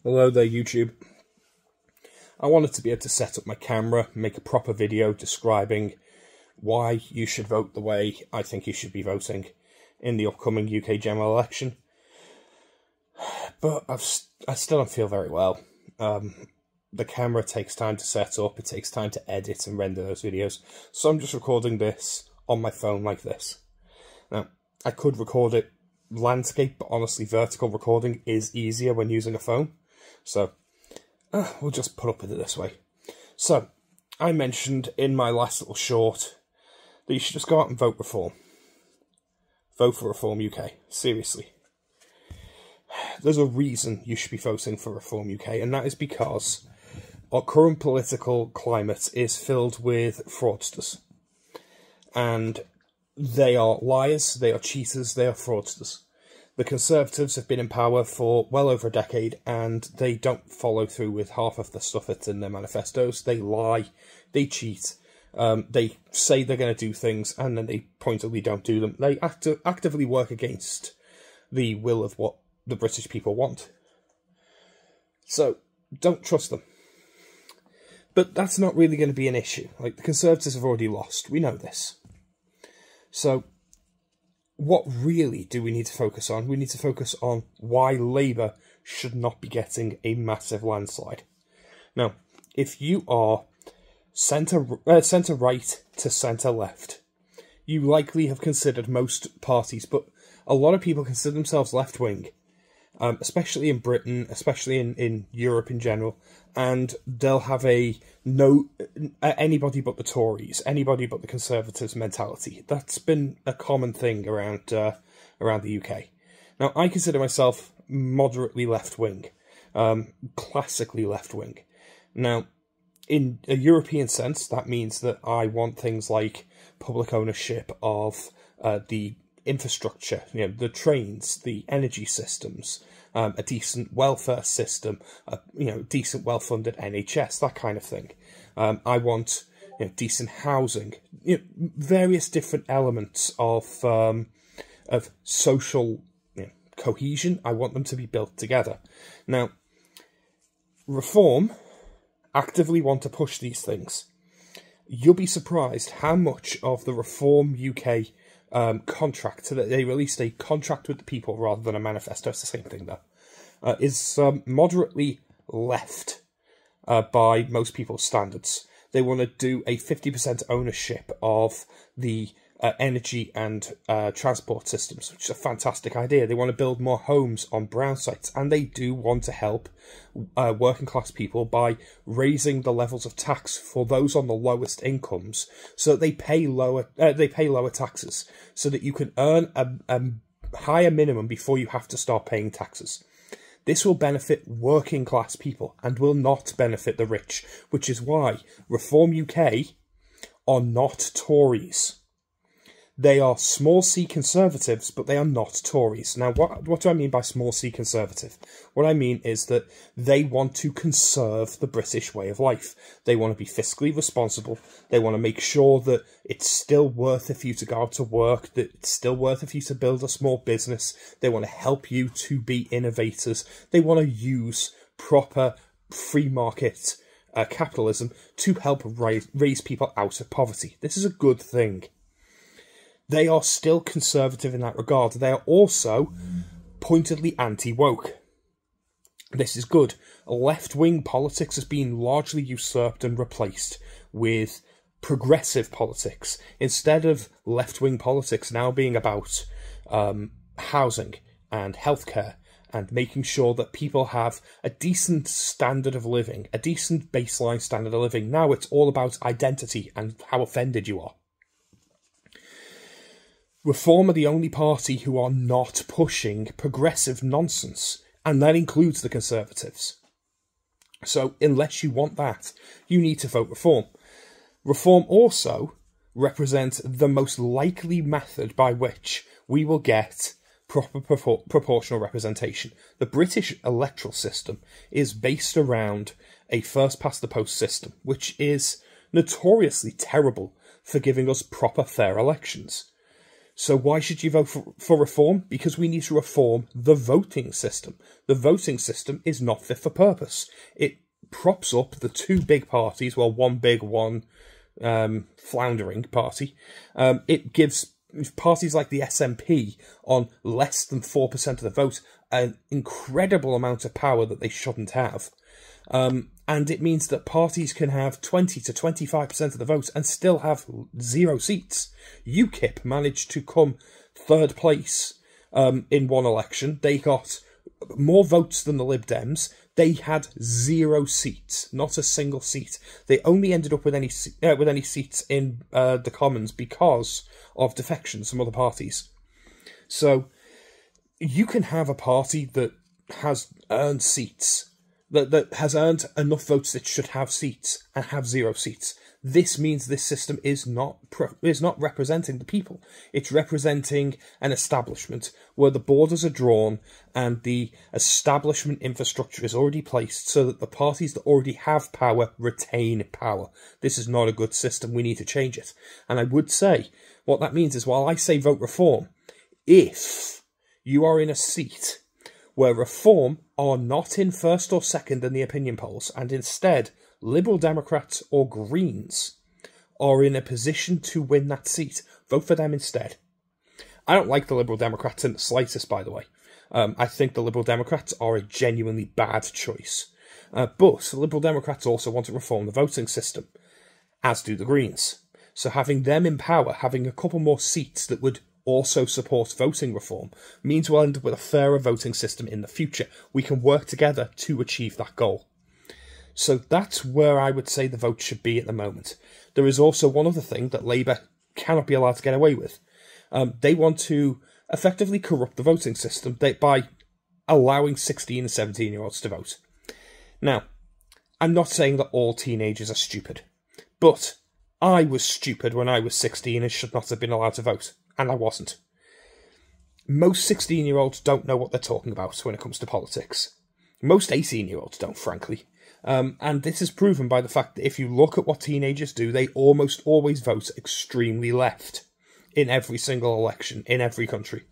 Hello there, YouTube. I wanted to be able to set up my camera, make a proper video describing why you should vote the way I think you should be voting in the upcoming UK general election. But I still don't feel very well. The camera takes time to set up, it takes time to edit and render those videos, so I'm just recording this on my phone like this. Now, I could record it landscape, but honestly vertical recording is easier when using a phone. So, we'll just put up with it this way. So, I mentioned in my last little short that you should just go out and vote Reform. Vote for Reform UK. Seriously. There's a reason you should be voting for Reform UK, and that is because our current political climate is filled with fraudsters. And they are liars, they are cheaters, they are fraudsters. The Conservatives have been in power for well over a decade, and they don't follow through with half of the stuff that's in their manifestos. They lie, they cheat, they say they're going to do things, and then they pointedly don't do them. They actively work against the will of what the British people want. So, don't trust them. But that's not really going to be an issue. Like, the Conservatives have already lost. We know this. So, what really do we need to focus on? We need to focus on why Labour should not be getting a massive landslide. Now, if you are centre-right to centre-left, you likely have considered most parties, but a lot of people consider themselves left-wing, especially in Britain, especially in Europe in general, and they'll have a anybody but the Tories, anybody but the Conservatives mentality. That's been a common thing around the UK. Now, I consider myself moderately left-wing, classically left-wing. Now, in a European sense, that means that I want things like public ownership of the infrastructure, the trains, the energy systems, a decent welfare system, decent well-funded NHS, that kind of thing. I want decent housing, various different elements of social cohesion. I want them to be built together. Now, Reform actively want to push these things. You'll be surprised how much of the Reform UK contract, that they released a contract with the people rather than a manifesto, it's the same thing though, is moderately left by most people's standards. They want to do a 50% ownership of the energy and transport systems, which is a fantastic idea. They want to build more homes on brown sites, and they do want to help working class people by raising the levels of tax for those on the lowest incomes, so that they pay lower taxes, so that you can earn a higher minimum before you have to start paying taxes. This will benefit working class people and will not benefit the rich, which is why Reform UK are not Tories. They are small c Conservatives, but they are not Tories. Now, what do I mean by small c Conservative? What I mean is that they want to conserve the British way of life. They want to be fiscally responsible. They want to make sure that it's still worth it for you to go out to work, that it's still worth it for you to build a small business. They want to help you to be innovators. They want to use proper free market capitalism to help raise people out of poverty. This is a good thing. They are still conservative in that regard. They are also pointedly anti-woke. This is good. Left-wing politics has been largely usurped and replaced with progressive politics, instead of left-wing politics now being about housing and healthcare and making sure that people have a decent standard of living, a decent baseline standard of living. Now it's all about identity and how offended you are. Reform are the only party who are not pushing progressive nonsense, and that includes the Conservatives. So, unless you want that, you need to vote Reform. Reform also represents the most likely method by which we will get proper proportional representation. The British electoral system is based around a first-past-the-post system, which is notoriously terrible for giving us proper fair elections. So why should you vote for reform? Because we need to reform the voting system. The voting system is not fit for purpose. It props up the two big parties, well, one big, one floundering party. It gives parties like the SNP on less than 4% of the vote an incredible amount of power that they shouldn't have. And it means that parties can have 20 to 25% of the vote and still have 0 seats. UKIP managed to come third place in one election. They got more votes than the Lib Dems. They had 0 seats, not a single seat. They only ended up with any seats in the Commons because of defections from other parties. So you can have a party that has earned seats, that has earned enough votes that should have seats, and have 0 seats. This means this system is not representing the people. It's representing an establishment where the borders are drawn and the establishment infrastructure is already placed so that the parties that already have power retain power. This is not a good system. We need to change it. And I would say what that means is, while I say vote reform, if you are in a seat where Reform are not in first or second in the opinion polls, and instead Liberal Democrats or Greens are in a position to win that seat, vote for them instead. I don't like the Liberal Democrats in the slightest, by the way. I think the Liberal Democrats are a genuinely bad choice. But the Liberal Democrats also want to reform the voting system, as do the Greens. So having them in power, having a couple more seats that would also support voting reform, means we'll end up with a fairer voting system in the future. We can work together to achieve that goal. So that's where I would say the vote should be at the moment. There is also one other thing that Labour cannot be allowed to get away with. They want to effectively corrupt the voting system by allowing 16 and 17-year-olds to vote. Now, I'm not saying that all teenagers are stupid, but I was stupid when I was 16 and should not have been allowed to vote. And I wasn't. Most 16-year-olds don't know what they're talking about when it comes to politics. Most 18-year-olds don't, frankly. And this is proven by the fact that if you look at what teenagers do, they almost always vote extremely left in every single election, in every country.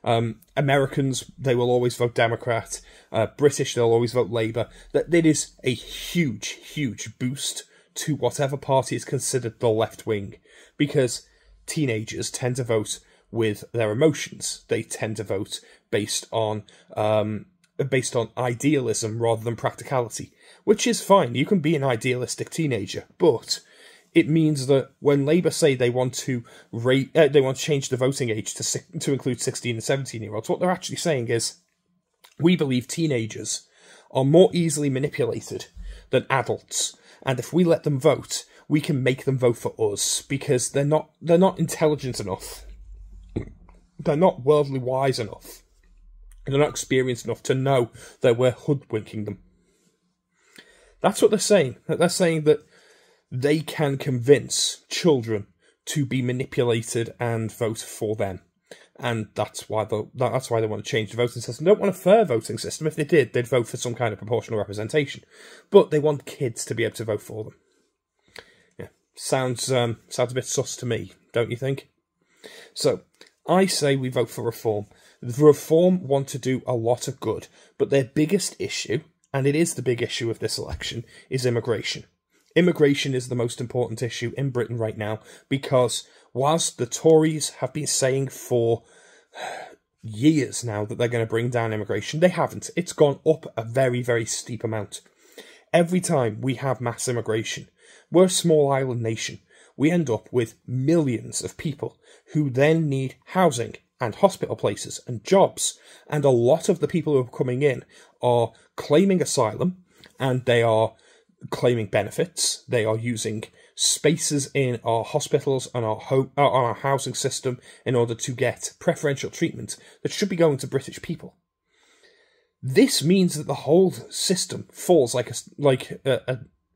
Americans, they will always vote Democrat. British, they'll always vote Labour. That is a huge, huge boost to whatever party is considered the left wing, because teenagers tend to vote with their emotions. They tend to vote based on idealism rather than practicality, which is fine. You can be an idealistic teenager, but it means that when Labour say they want to change the voting age to include 16 and 17-year-olds, what they're actually saying is, we believe teenagers are more easily manipulated than adults, and if we let them vote, we can make them vote for us, because they're not intelligent enough. They're not worldly wise enough. They're not experienced enough to know that we're hoodwinking them. That's what they're saying. They're saying that they can convince children to be manipulated and vote for them. And that's why they want to change the voting system. They don't want a fair voting system. If they did, they'd vote for some kind of proportional representation. But they want kids to be able to vote for them. Sounds a bit sus to me, don't you think? So, I say we vote for Reform. The Reform want to do a lot of good, but their biggest issue, and it is the big issue of this election, is immigration. Immigration is the most important issue in Britain right now, because whilst the Tories have been saying for years now that they're going to bring down immigration, they haven't. It's gone up a very, very steep amount. Every time we have mass immigration, we're a small island nation. We end up with millions of people who then need housing and hospital places and jobs. And a lot of the people who are coming in are claiming asylum, and they are claiming benefits. They are using spaces in our hospitals and our housing system in order to get preferential treatment that should be going to British people. This means that the whole system falls like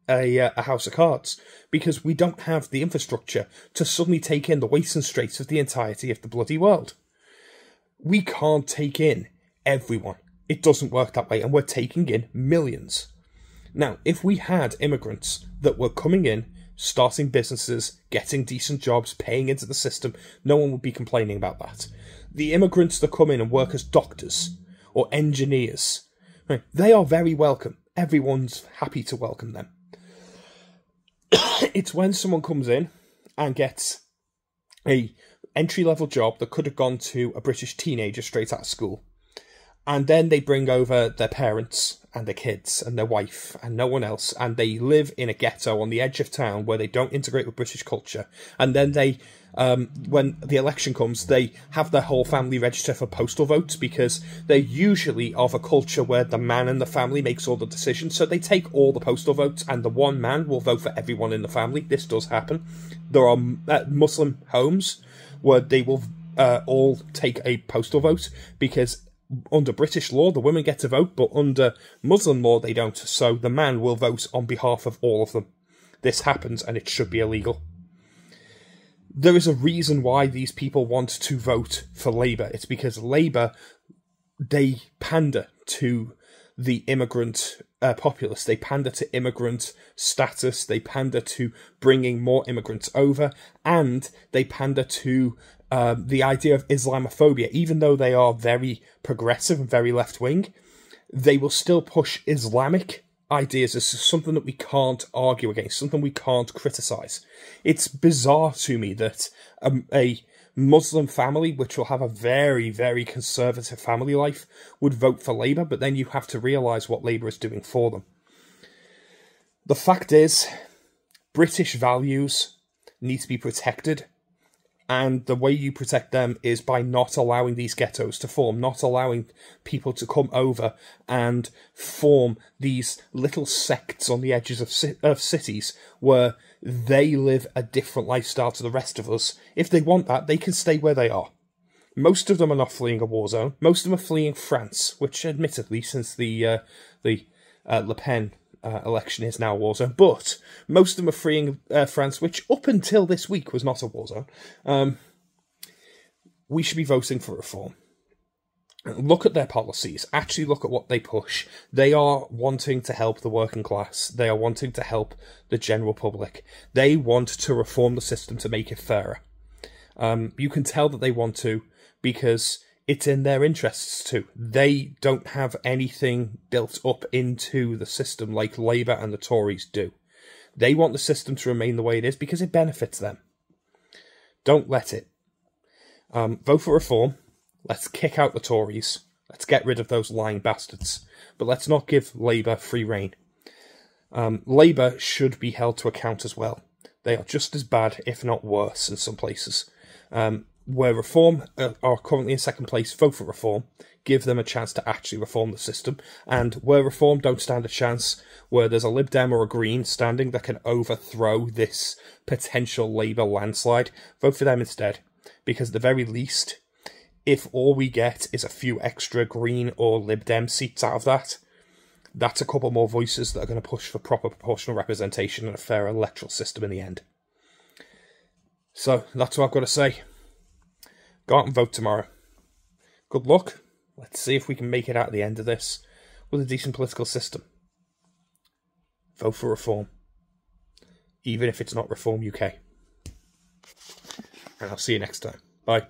a house of cards, because we don't have the infrastructure to suddenly take in the weights and straights of the entirety of the bloody world. We can't take in everyone. It doesn't work that way, and we're taking in millions. Now, if we had immigrants that were coming in, starting businesses, getting decent jobs, paying into the system. No one would be complaining about that. The immigrants that come in and work as doctors or engineers, right, they are very welcome. Everyone's happy to welcome them. It's when someone comes in and gets a entry-level job that could have gone to a British teenager straight out of school, and then they bring over their parents and their kids and their wife and no one else, and they live in a ghetto on the edge of town where they don't integrate with British culture, and then they, when the election comes, they have their whole family register for postal votes, because they're usually of a culture where the man in the family makes all the decisions, so they take all the postal votes, and the one man will vote for everyone in the family. This does happen. There are Muslim homes where they will all take a postal vote, because under British law, the women get to vote, but under Muslim law, they don't. So the man will vote on behalf of all of them. This happens, and it should be illegal. There is a reason why these people want to vote for Labour. It's because Labour, they pander to the immigrant populace. They pander to immigrant status. They pander to bringing more immigrants over. And they pander to the idea of Islamophobia. Even though they are very progressive and very left-wing, they will still push Islamic ideas as something that we can't argue against, something we can't criticise. It's bizarre to me that a Muslim family, which will have a very, very conservative family life, would vote for Labour, but then you have to realise what Labour is doing for them. The fact is, British values need to be protected, and the way you protect them is by not allowing these ghettos to form, not allowing people to come over and form these little sects on the edges of cities where they live a different lifestyle to the rest of us. If they want that, they can stay where they are. Most of them are not fleeing a war zone. Most of them are fleeing France, which admittedly, since the Le Pen election, is now a war zone, but most of them are freeing France, which up until this week was not a war zone. We should be voting for reform. Look at their policies. Actually look at what they push. They are wanting to help the working class. They are wanting to help the general public. They want to reform the system to make it fairer. You can tell that they want to, because it's in their interests too. They don't have anything built up into the system like Labour and the Tories do. They want the system to remain the way it is because it benefits them. Don't let it. Vote for reform. Let's kick out the Tories. Let's get rid of those lying bastards. But let's not give Labour free rein. Labour should be held to account as well. They are just as bad, if not worse, in some places. Where Reform are currently in second place, vote for Reform. Give them a chance to actually reform the system. And where Reform don't stand a chance, where there's a Lib Dem or a Green standing that can overthrow this potential Labour landslide, vote for them instead. Because at the very least, if all we get is a few extra Green or Lib Dem seats out of that, that's a couple more voices that are going to push for proper proportional representation and a fair electoral system in the end. So, that's what I've got to say. Go out and vote tomorrow. Good luck. Let's see if we can make it out at the end of this with a decent political system. Vote for reform. Even if it's not Reform UK. And I'll see you next time. Bye.